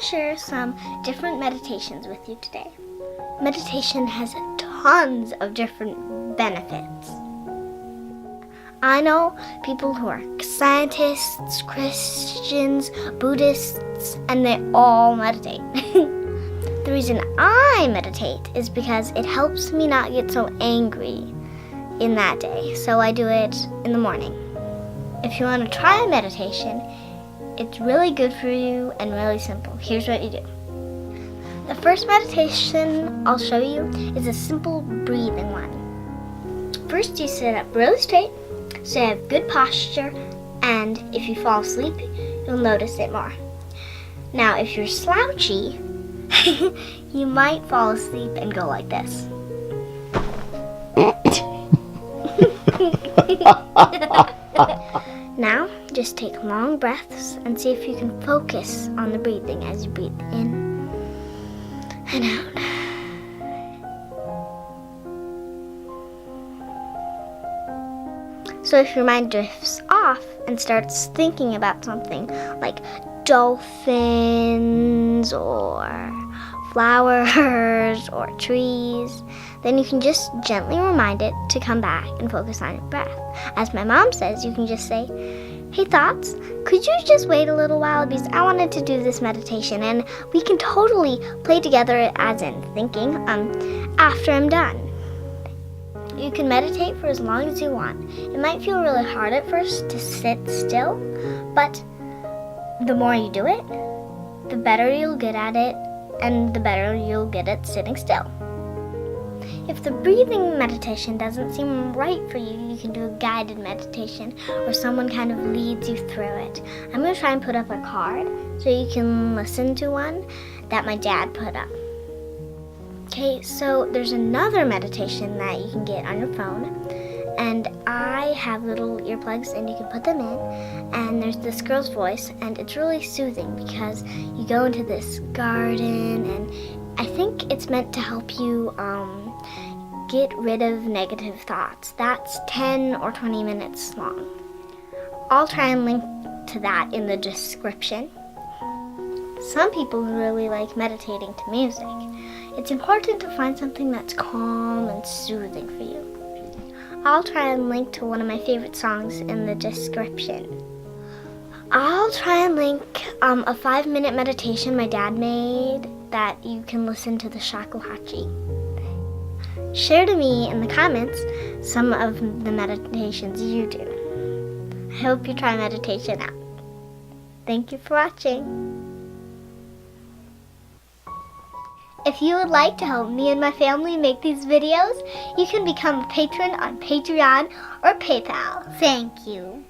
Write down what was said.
to share some different meditations with you today. Meditation has tons of different benefits. I know people who are scientists, Christians, Buddhists, and they all meditate. The reason I meditate is because it helps me not get so angry in that day, so I do it in the morning. If you want to try meditation, it's really good for you and really simple. Here's what you do. The first meditation I'll show you is a simple breathing one. First, you sit up really straight, so you have good posture, and if you fall asleep, you'll notice it more. Now, if you're slouchy, you might fall asleep and go like this. Now, just take long breaths and see if you can focus on the breathing as you breathe in and out. So if your mind drifts off and starts thinking about something like dolphins or flowers or trees, then you can just gently remind it to come back and focus on your breath. As my mom says, you can just say, "Hey thoughts, could you just wait a little while because I wanted to do this meditation and we can totally play together as in thinking after I'm done." You can meditate for as long as you want. It might feel really hard at first to sit still, but the more you do it, the better you'll get at it, and the better you'll get at sitting still. If the breathing meditation doesn't seem right for you, you can do a guided meditation where someone kind of leads you through it. I'm going to try and put up a card so you can listen to one that my dad put up. Okay, so there's another meditation that you can get on your phone, and I have little earplugs and you can put them in, and there's this girl's voice, and it's really soothing because you go into this garden, and I think it's meant to help you get rid of negative thoughts. That's 10 or 20 minutes long. I'll try and link to that in the description. Some people really like meditating to music. It's important to find something that's calm and soothing for you. I'll try and link to one of my favorite songs in the description. I'll try and link a 5-minute meditation my dad made that you can listen to the shakuhachi. Share to me in the comments some of the meditations you do. I hope you try meditation out. Thank you for watching. If you would like to help me and my family make these videos, you can become a patron on Patreon or PayPal. Thank you.